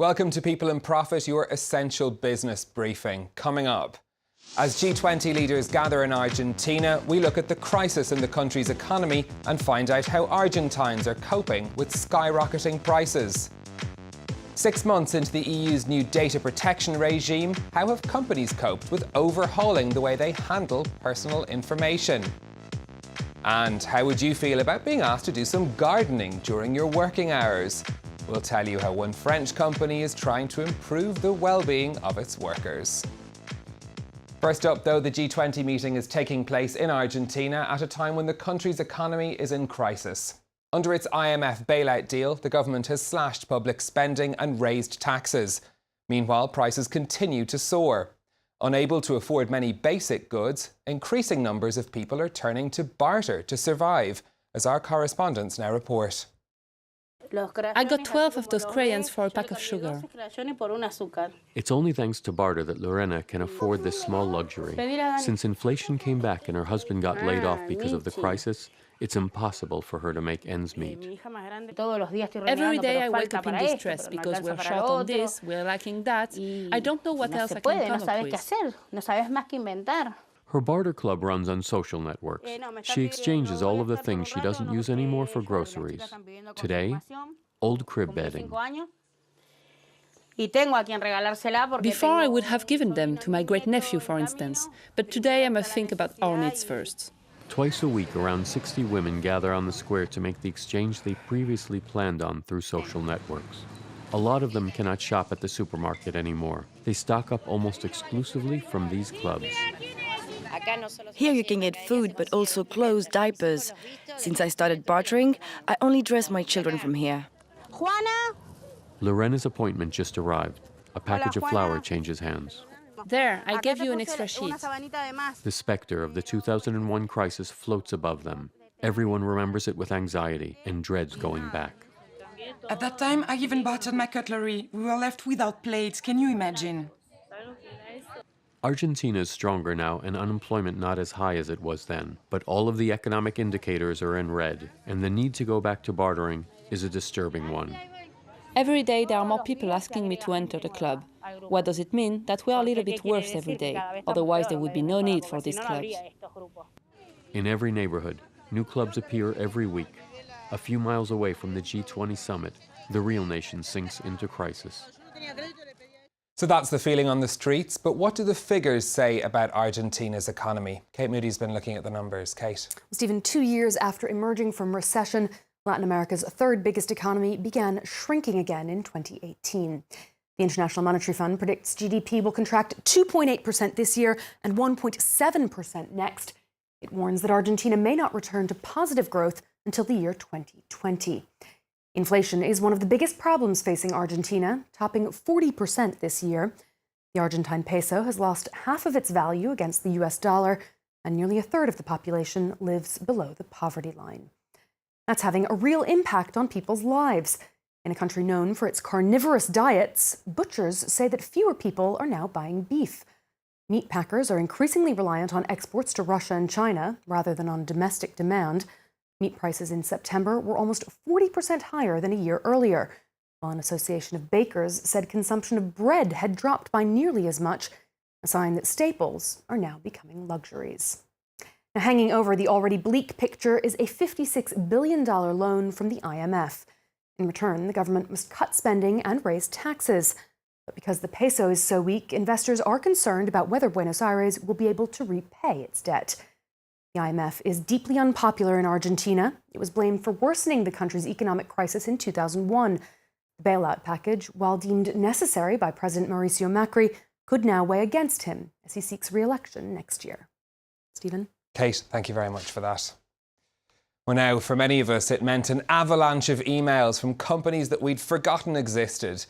Welcome to People in Profit, your essential business briefing. Coming up, as G20 leaders gather in Argentina, we look at the crisis in the country's economy and find out how Argentines are coping with skyrocketing prices. 6 months into the EU's new data protection regime, how have companies coped with overhauling the way they handle personal information? And how would you feel about being asked to do some gardening during your working hours? We'll tell you how one French company is trying to improve the well-being of its workers. First up, though, the G20 meeting is taking place in Argentina at a time when the country's economy is in crisis. Under its IMF bailout deal, the government has slashed public spending and raised taxes. Meanwhile, prices continue to soar. Unable to afford many basic goods, increasing numbers of people are turning to barter to survive, as our correspondents now report. I got 12 of those crayons for a pack of sugar. It's only thanks to barter that Lorena can afford this small luxury. Since inflation came back and her husband got laid off because of the crisis, it's impossible for her to make ends meet. Every day I wake up in distress because we're short on this, we're lacking that. I don't know what else I can come up with. Her barter club runs on social networks. She exchanges all of the things she doesn't use anymore for groceries. Today, old crib bedding. Before I would have given them to my great-nephew, for instance, but today I must think about our needs first. Twice a week, around 60 women gather on the square to make the exchange they previously planned on through social networks. A lot of them cannot shop at the supermarket anymore. They stock up almost exclusively from these clubs. Here you can get food, but also clothes, diapers. Since I started bartering, I only dress my children from here. Lorena's appointment just arrived. A package of flour changes hands. There, I gave you an extra sheet. The specter of the 2001 crisis floats above them. Everyone remembers it with anxiety and dreads going back. At that time, I even bartered my cutlery. We were left without plates. Can you imagine? Argentina is stronger now and unemployment not as high as it was then. But all of the economic indicators are in red, and the need to go back to bartering is a disturbing one. Every day there are more people asking me to enter the club. What does it mean? That we are a little bit worse every day. Otherwise there would be no need for these clubs. In every neighborhood, new clubs appear every week. A few miles away from the G20 summit, the real nation sinks into crisis. So that's the feeling on the streets, but what do the figures say about Argentina's economy? Kate Moody's been looking at the numbers. Kate. Stephen, 2 years after emerging from recession, Latin America's third biggest economy began shrinking again in 2018. The International Monetary Fund predicts GDP will contract 2.8% this year and 1.7% next. It warns that Argentina may not return to positive growth until the year 2020. Inflation is one of the biggest problems facing Argentina, topping 40% this year. The Argentine peso has lost half of its value against the US dollar, and nearly a third of the population lives below the poverty line. That's having a real impact on people's lives. In a country known for its carnivorous diets, butchers say that fewer people are now buying beef. Meat packers are increasingly reliant on exports to Russia and China rather than on domestic demand. Meat prices in September were almost 40% higher than a year earlier, while an association of bakers said consumption of bread had dropped by nearly as much, a sign that staples are now becoming luxuries. Now, hanging over the already bleak picture is a $56 billion loan from the IMF. In return, the government must cut spending and raise taxes. But because the peso is so weak, investors are concerned about whether Buenos Aires will be able to repay its debt. The IMF is deeply unpopular in Argentina. It was blamed for worsening the country's economic crisis in 2001. The bailout package, while deemed necessary by President Mauricio Macri, could now weigh against him as he seeks re-election next year. Stephen? Kate, thank you very much for that. Well, now, for many of us, it meant an avalanche of emails from companies that we'd forgotten existed.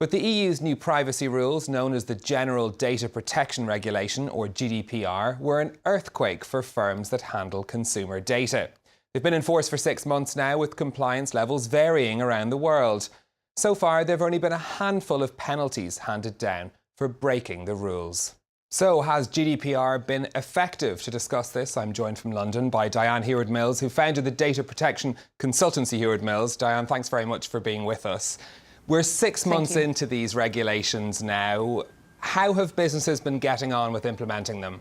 But the EU's new privacy rules, known as the General Data Protection Regulation, or GDPR, were an earthquake for firms that handle consumer data. They've been in force for 6 months now, with compliance levels varying around the world. So far, there have only been a handful of penalties handed down for breaking the rules. So, has GDPR been effective? To discuss this, I'm joined from London by Dyann Heward-Mills, who founded the data protection consultancy Heward-Mills. Dyann, thanks very much for being with us. We're 6 months into these regulations now. How have businesses been getting on with implementing them?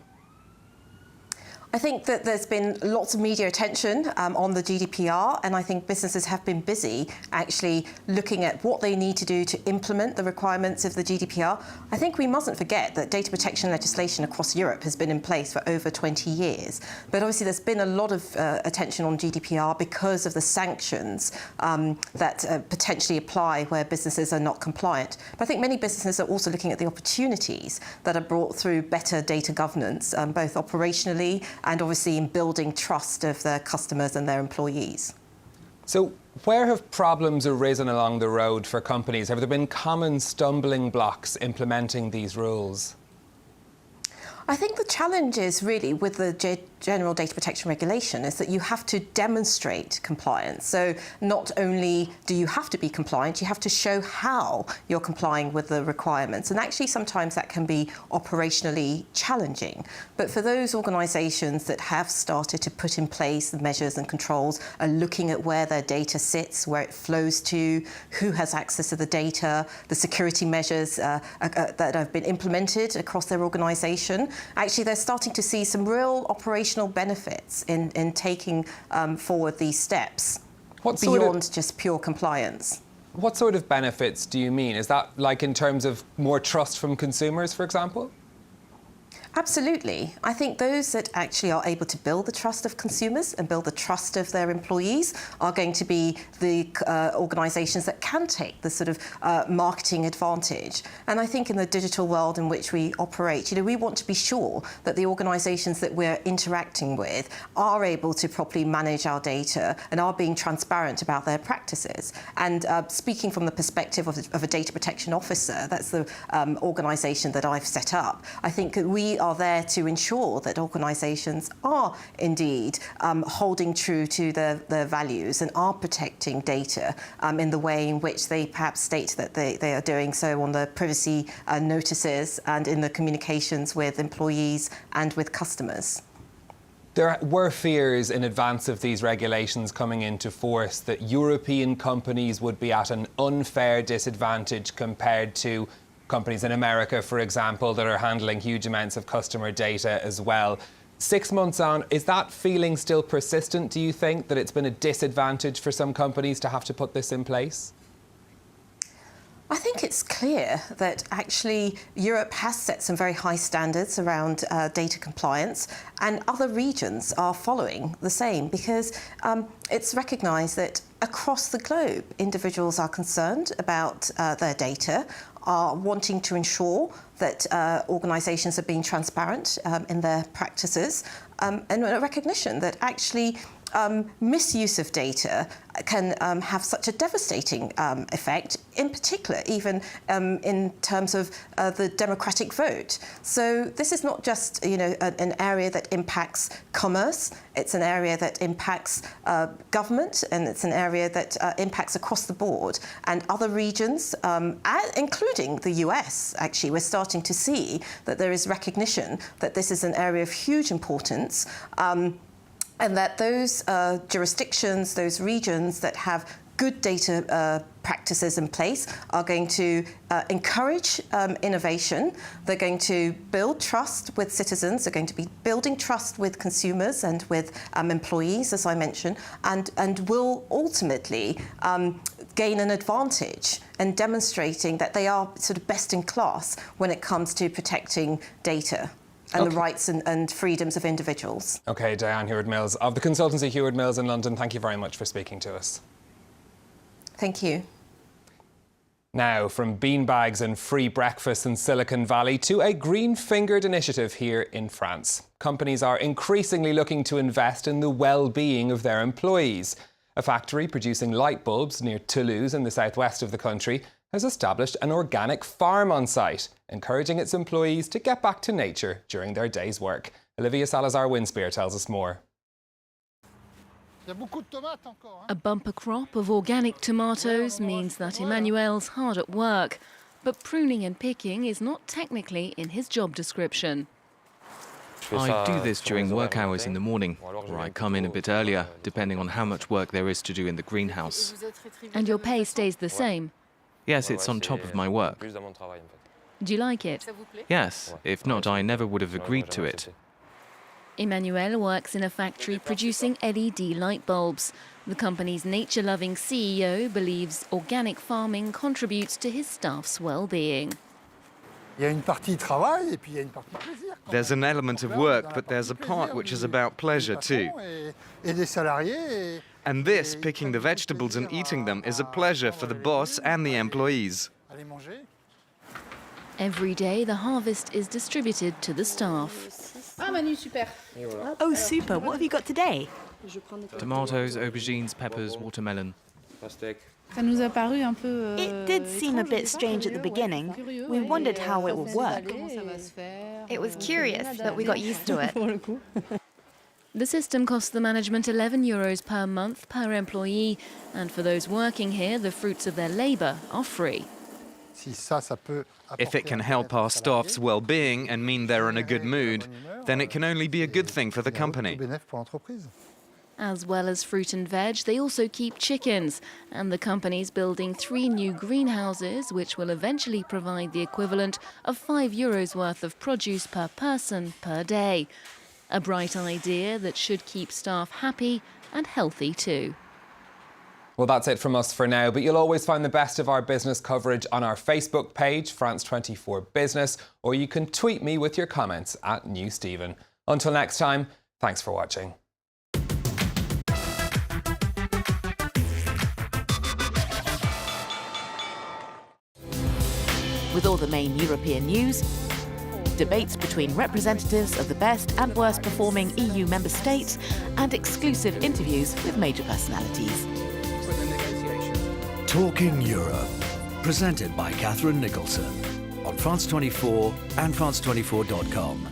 I think that there's been lots of media attention on the GDPR, and I think businesses have been busy actually looking at what they need to do to implement the requirements of the GDPR. I think we mustn't forget that data protection legislation across Europe has been in place for over 20 years. But obviously there's been a lot of attention on GDPR because of the sanctions that potentially apply where businesses are not compliant. But I think many businesses are also looking at the opportunities that are brought through better data governance, both operationally and obviously in building trust of their customers and their employees. So where have problems arisen along the road for companies? Have there been common stumbling blocks implementing these rules? I think the challenge is really with the General Data Protection Regulation is that you have to demonstrate compliance. So not only do you have to be compliant, you have to show how you're complying with the requirements. And actually sometimes that can be operationally challenging. But for those organisations that have started to put in place the measures and controls, are looking at where their data sits, where it flows to, who has access to the data, the security measures that have been implemented across their organisation, actually they're starting to see some real operational benefits in taking forward these steps beyond just pure compliance. What sort of benefits do you mean? Is that like in terms of more trust from consumers, for example? Absolutely. I think those that actually are able to build the trust of consumers and build the trust of their employees are going to be the organisations that can take the sort of marketing advantage. And I think in the digital world in which we operate, we want to be sure that the organisations that we're interacting with are able to properly manage our data and are being transparent about their practices. And speaking from the perspective of a data protection officer, that's the organisation that I've set up, I think that we are there to ensure that organisations are indeed holding true to their values and are protecting data in the way in which they perhaps state that they are doing so on the privacy notices and in the communications with employees and with customers. There were fears in advance of these regulations coming into force that European companies would be at an unfair disadvantage compared to companies in America, for example, that are handling huge amounts of customer data as well. 6 months on, is that feeling still persistent, do you think, that it's been a disadvantage for some companies to have to put this in place? I think it's clear that actually Europe has set some very high standards around data compliance, and other regions are following the same because it's recognised that across the globe individuals are concerned about their data, are wanting to ensure that organisations are being transparent in their practices, and a recognition that actually misuse of data can have such a devastating effect, in particular even in terms of the democratic vote. So this is not just an area that impacts commerce, it's an area that impacts government, and it's an area that impacts across the board. And other regions, including the US, actually, we're starting to see that there is recognition that this is an area of huge importance, and that those jurisdictions, those regions that have good data practices in place are going to encourage innovation. They're going to build trust with citizens. They're going to be building trust with consumers and with employees, as I mentioned, and will ultimately gain an advantage and demonstrating that they are sort of best in class when it comes to protecting data and the rights and freedoms of individuals. OK, Dyann Heward-Mills of the consultancy Heward-Mills in London, thank you very much for speaking to us. Thank you. Now, from beanbags and free breakfasts in Silicon Valley to a green-fingered initiative here in France. Companies are increasingly looking to invest in the well-being of their employees. A factory producing light bulbs near Toulouse in the southwest of the country has established an organic farm on site, encouraging its employees to get back to nature during their day's work. Olivia Salazar-Winspear tells us more. A bumper crop of organic tomatoes means that Emmanuel's hard at work, but pruning and picking is not technically in his job description. I do this during work hours in the morning, or I come in a bit earlier, depending on how much work there is to do in the greenhouse. And your pay stays the same? Yes, it's on top of my work. Do you like it? Yes, if not, I never would have agreed to it. Emmanuel works in a factory producing LED light bulbs. The company's nature-loving CEO believes organic farming contributes to his staff's well-being. There's an element of work, but there's a part which is about pleasure too. And this, picking the vegetables and eating them, is a pleasure for the boss and the employees. Every day, the harvest is distributed to the staff. Oh, super. What have you got today? Tomatoes, aubergines, peppers, watermelon. It did seem a bit strange at the beginning. We wondered how it would work. It was curious, but we got used to it. The system costs the management €11 per month per employee, and for those working here, the fruits of their labour are free. If it can help our staff's well-being and mean they're in a good mood, then it can only be a good thing for the company. As well as fruit and veg, they also keep chickens, and the company's building 3 new greenhouses, which will eventually provide the equivalent of €5 worth of produce per person per day. A bright idea that should keep staff happy and healthy too. Well, that's it from us for now, but you'll always find the best of our business coverage on our Facebook page, France 24 Business, or you can tweet me with your comments at @NewStephen. Until next time, thanks for watching. With all the main European news, debates between representatives of the best and worst performing EU member states, and exclusive interviews with major personalities. Talking Europe, presented by Catherine Nicholson on France 24 and France24.com.